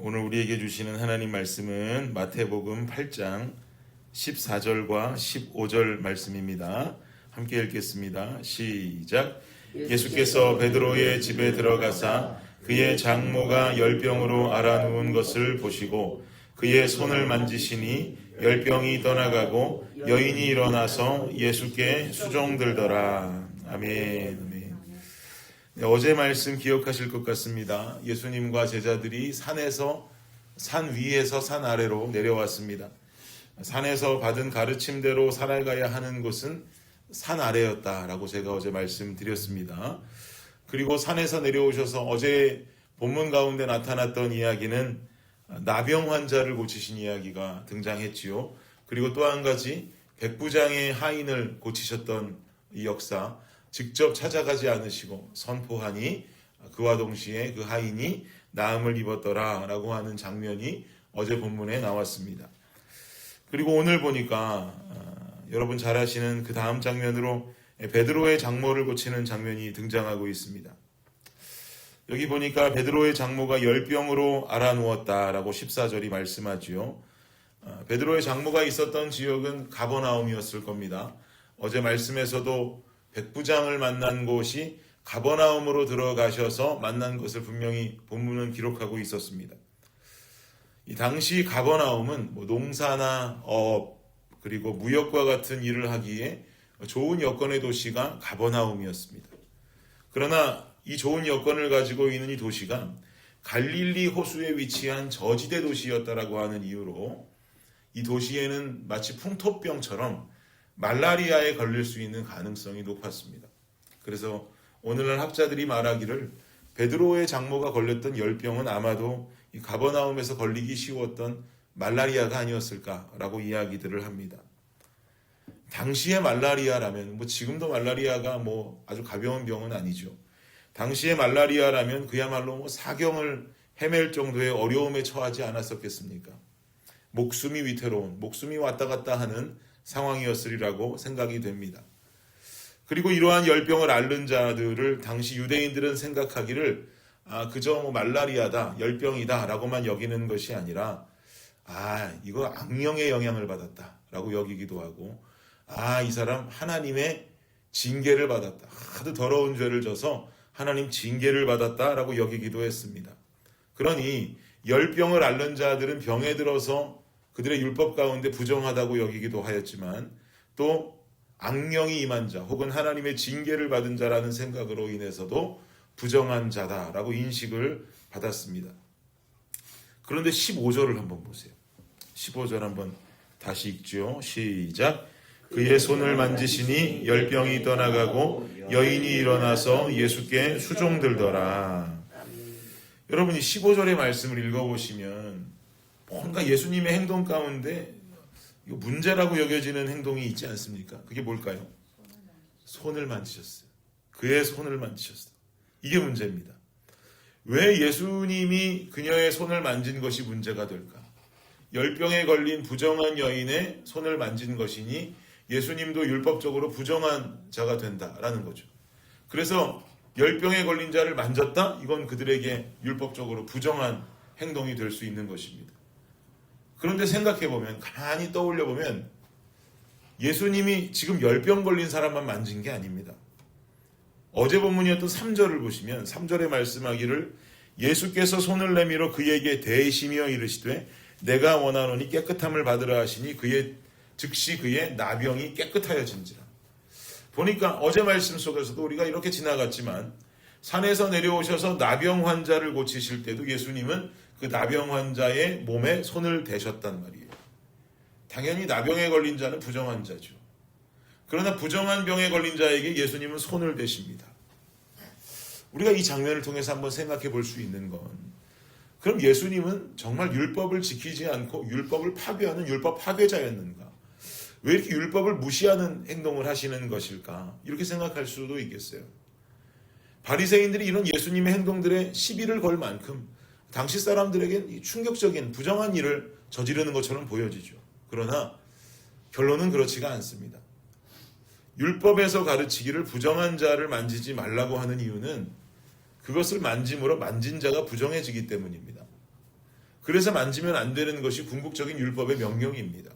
오늘 우리에게 주시는 하나님 말씀은 마태복음 8장 14절과 15절 말씀입니다. 함께 읽겠습니다. 시작. 예수께서 베드로의 집에 들어가사 그의 장모가 열병으로 앓아누운 것을 보시고 그의 손을 만지시니 열병이 떠나가고 여인이 일어나서 예수께 수종들더라. 아멘. 네, 어제 말씀 기억하실 것 같습니다. 예수님과 제자들이 산 위에서 산 아래로 내려왔습니다. 산에서 받은 가르침대로 살아가야 하는 곳은 산 아래였다라고 제가 어제 말씀드렸습니다. 그리고 산에서 내려오셔서 어제 본문 가운데 나타났던 이야기는 나병 환자를 고치신 이야기가 등장했지요. 그리고 또 한 가지 백부장의 하인을 고치셨던 이 역사, 직접 찾아가지 않으시고 선포하니 그와 동시에 그 하인이 나음을 입었더라 라고 하는 장면이 어제 본문에 나왔습니다. 그리고 오늘 보니까 여러분 잘 아시는 그 다음 장면으로 베드로의 장모를 고치는 장면이 등장하고 있습니다. 여기 보니까 베드로의 장모가 열병으로 앓아누웠다라고 14절이 말씀하지요. 베드로의 장모가 있었던 지역은 가버나움이었을 겁니다. 어제 말씀에서도 백부장을 만난 곳이 가버나움으로 들어가셔서 만난 것을 분명히 본문은 기록하고 있었습니다. 이 당시 가버나움은 농사나 업 그리고 무역과 같은 일을 하기에 좋은 여건의 도시가 가버나움이었습니다. 그러나 이 좋은 여건을 가지고 있는 이 도시가 갈릴리 호수에 위치한 저지대 도시였다라고 하는 이유로 이 도시에는 마치 풍토병처럼 말라리아에 걸릴 수 있는 가능성이 높았습니다. 그래서 오늘날 학자들이 말하기를 베드로의 장모가 걸렸던 열병은 아마도 이 가버나움에서 걸리기 쉬웠던 말라리아가 아니었을까라고 이야기들을 합니다. 당시의 말라리아라면 지금도 말라리아가 아주 가벼운 병은 아니죠. 당시의 말라리아라면 그야말로 사경을 헤맬 정도의 어려움에 처하지 않았었겠습니까? 목숨이 위태로운, 목숨이 왔다 갔다 하는 상황이었으리라고 생각이 됩니다. 그리고 이러한 열병을 앓는 자들을 당시 유대인들은 생각하기를 그저 말라리아다, 열병이다 라고만 여기는 것이 아니라 이거 악령의 영향을 받았다 라고 여기기도 하고 이 사람 하나님의 징계를 받았다. 하도 더러운 죄를 져서 하나님 징계를 받았다 라고 여기기도 했습니다. 그러니 열병을 앓는 자들은 병에 들어서 그들의 율법 가운데 부정하다고 여기기도 하였지만 또 악령이 임한 자 혹은 하나님의 징계를 받은 자라는 생각으로 인해서도 부정한 자다라고 인식을 받았습니다. 그런데 15절을 한번 보세요. 15절 한번 다시 읽죠. 시작. 그의 손을 만지시니 열병이 떠나가고 여인이 일어나서 예수께 수종들더라. 여러분이 15절의 말씀을 읽어보시면 뭔가 예수님의 행동 가운데 문제라고 여겨지는 행동이 있지 않습니까? 그게 뭘까요? 손을 만지셨어요. 그의 손을 만지셨어요. 이게 문제입니다. 왜 예수님이 그녀의 손을 만진 것이 문제가 될까? 열병에 걸린 부정한 여인의 손을 만진 것이니 예수님도 율법적으로 부정한 자가 된다라는 거죠. 그래서 열병에 걸린 자를 만졌다? 이건 그들에게 율법적으로 부정한 행동이 될 수 있는 것입니다. 그런데 생각해보면, 가만히 떠올려보면 예수님이 지금 열병 걸린 사람만 만진 게 아닙니다. 어제 본문이었던 3절을 보시면 3절에 말씀하기를 예수께서 손을 내밀어 그에게 대시며 이르시되 내가 원하노니 깨끗함을 받으라 하시니 즉시 그의 나병이 깨끗하여진지라. 보니까 어제 말씀 속에서도 우리가 이렇게 지나갔지만 산에서 내려오셔서 나병 환자를 고치실 때도 예수님은 그 나병 환자의 몸에 손을 대셨단 말이에요. 당연히 나병에 걸린 자는 부정한 자죠. 그러나 부정한 병에 걸린 자에게 예수님은 손을 대십니다. 우리가 이 장면을 통해서 한번 생각해 볼 수 있는 건 그럼 예수님은 정말 율법을 지키지 않고 율법을 파괴하는 율법 파괴자였는가? 왜 이렇게 율법을 무시하는 행동을 하시는 것일까? 이렇게 생각할 수도 있겠어요. 바리새인들이 이런 예수님의 행동들에 시비를 걸 만큼 당시 사람들에겐 충격적인 부정한 일을 저지르는 것처럼 보여지죠. 그러나 결론은 그렇지가 않습니다. 율법에서 가르치기를 부정한 자를 만지지 말라고 하는 이유는 그것을 만짐으로 만진 자가 부정해지기 때문입니다. 그래서 만지면 안 되는 것이 궁극적인 율법의 명령입니다.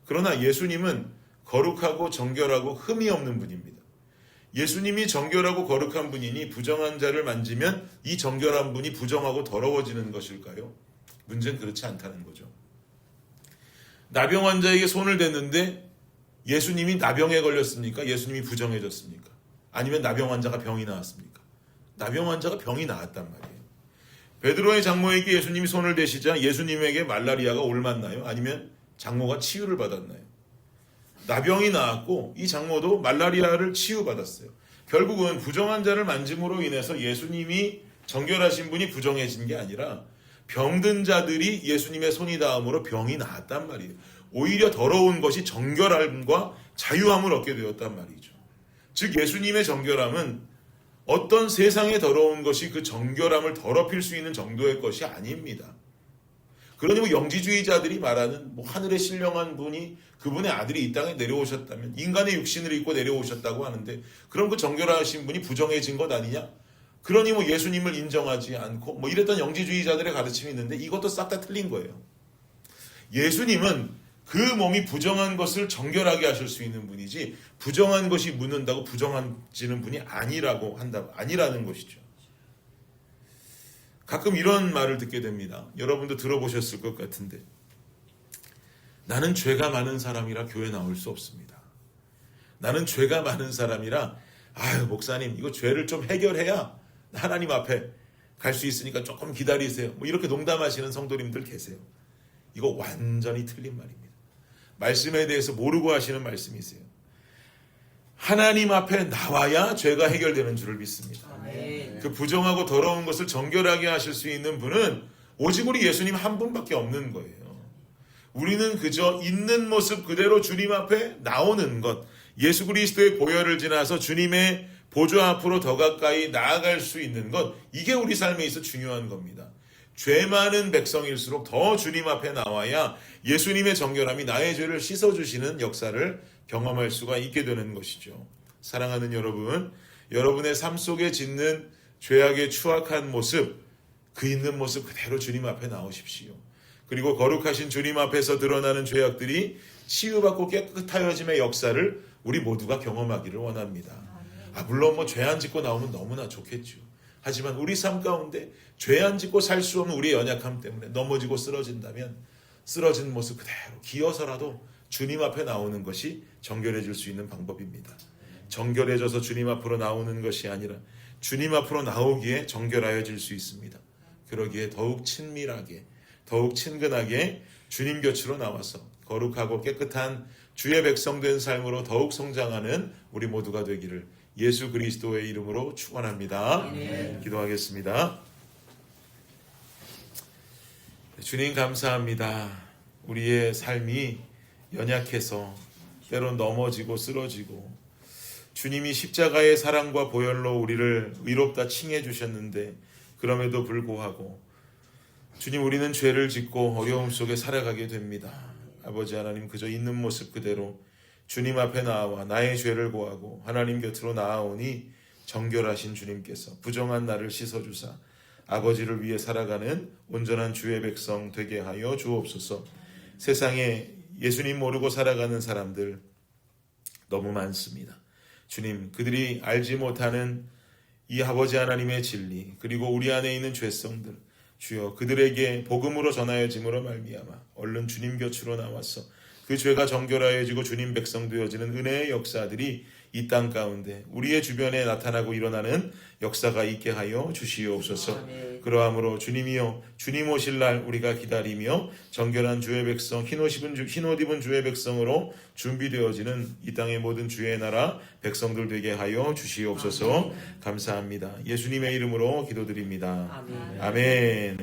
그러나 예수님은 거룩하고 정결하고 흠이 없는 분입니다. 예수님이 정결하고 거룩한 분이니 부정한 자를 만지면 이 정결한 분이 부정하고 더러워지는 것일까요? 문제는 그렇지 않다는 거죠. 나병 환자에게 손을 댔는데 예수님이 나병에 걸렸습니까? 예수님이 부정해졌습니까? 아니면 나병 환자가 병이 나왔습니까? 나병 환자가 병이 나왔단 말이에요. 베드로의 장모에게 예수님이 손을 대시자 예수님에게 말라리아가 옮았나요? 아니면 장모가 치유를 받았나요? 나병이 나왔고 이 장모도 말라리아를 치유받았어요. 결국은 부정한 자를 만짐으로 인해서 예수님이 정결하신 분이 부정해진 게 아니라 병든 자들이 예수님의 손이 닿음으로 병이 나았단 말이에요. 오히려 더러운 것이 정결함과 자유함을 얻게 되었단 말이죠. 즉 예수님의 정결함은 어떤 세상의 더러운 것이 그 정결함을 더럽힐 수 있는 정도의 것이 아닙니다. 그러니 영지주의자들이 말하는 하늘에 신령한 분이 그분의 아들이 이 땅에 내려오셨다면 인간의 육신을 입고 내려오셨다고 하는데 그럼 그 정결하신 분이 부정해진 것 아니냐? 그러니 예수님을 인정하지 않고 이랬던 영지주의자들의 가르침이 있는데 이것도 싹 다 틀린 거예요. 예수님은 그 몸이 부정한 것을 정결하게 하실 수 있는 분이지 부정한 것이 묻는다고 부정해지는 분이 아니라는 것이죠. 가끔 이런 말을 듣게 됩니다. 여러분도 들어보셨을 것 같은데 나는 죄가 많은 사람이라 교회 나올 수 없습니다. 나는 죄가 많은 사람이라 목사님 이거 죄를 좀 해결해야 하나님 앞에 갈 수 있으니까 조금 기다리세요. 이렇게 농담하시는 성도님들 계세요. 이거 완전히 틀린 말입니다. 말씀에 대해서 모르고 하시는 말씀이세요. 하나님 앞에 나와야 죄가 해결되는 줄을 믿습니다. 아멘. 그 부정하고 더러운 것을 정결하게 하실 수 있는 분은 오직 우리 예수님 한 분밖에 없는 거예요. 우리는 그저 있는 모습 그대로 주님 앞에 나오는 것, 예수 그리스도의 보혈을 지나서 주님의 보좌 앞으로 더 가까이 나아갈 수 있는 것, 이게 우리 삶에 있어 중요한 겁니다. 죄 많은 백성일수록 더 주님 앞에 나와야 예수님의 정결함이 나의 죄를 씻어주시는 역사를 경험할 수가 있게 되는 것이죠. 사랑하는 여러분, 여러분의 삶 속에 짓는 죄악의 추악한 모습, 그 있는 모습 그대로 주님 앞에 나오십시오. 그리고 거룩하신 주님 앞에서 드러나는 죄악들이 치유받고 깨끗하여짐의 역사를 우리 모두가 경험하기를 원합니다. 물론 죄 안 짓고 나오면 너무나 좋겠죠. 하지만 우리 삶 가운데 죄 안 짓고 살 수 없는 우리의 연약함 때문에 넘어지고 쓰러진다면 쓰러진 모습 그대로 기어서라도 주님 앞에 나오는 것이 정결해질 수 있는 방법입니다. 정결해져서 주님 앞으로 나오는 것이 아니라 주님 앞으로 나오기에 정결하여질 수 있습니다. 그러기에 더욱 친밀하게 더욱 친근하게 주님 곁으로 나와서 거룩하고 깨끗한 주의 백성 된 삶으로 더욱 성장하는 우리 모두가 되기를 예수 그리스도의 이름으로 축원합니다. 기도하겠습니다. 주님 감사합니다. 우리의 삶이 연약해서 때론 넘어지고 쓰러지고 주님이 십자가의 사랑과 보혈로 우리를 의롭다 칭해 주셨는데 그럼에도 불구하고 주님 우리는 죄를 짓고 어려움 속에 살아가게 됩니다. 아버지 하나님 그저 있는 모습 그대로 주님 앞에 나와 나의 죄를 고하고 하나님 곁으로 나아오니 정결하신 주님께서 부정한 나를 씻어주사 아버지를 위해 살아가는 온전한 주의 백성 되게 하여 주옵소서. 세상에 예수님 모르고 살아가는 사람들 너무 많습니다. 주님 그들이 알지 못하는 이 아버지 하나님의 진리 그리고 우리 안에 있는 죄성들 주여 그들에게 복음으로 전하여짐으로 말미암아 얼른 주님 곁으로 나와서 그 죄가 정결하여지고 주님 백성 되어지는 은혜의 역사들이 이 땅 가운데 우리의 주변에 나타나고 일어나는 역사가 있게 하여 주시옵소서. 그러함으로 주님이여 주님 오실 날 우리가 기다리며 정결한 주의 백성 흰옷 입은 주의 백성으로 준비되어지는 이 땅의 모든 주의 나라 백성들 되게 하여 주시옵소서. 감사합니다. 예수님의 이름으로 기도드립니다. 아멘.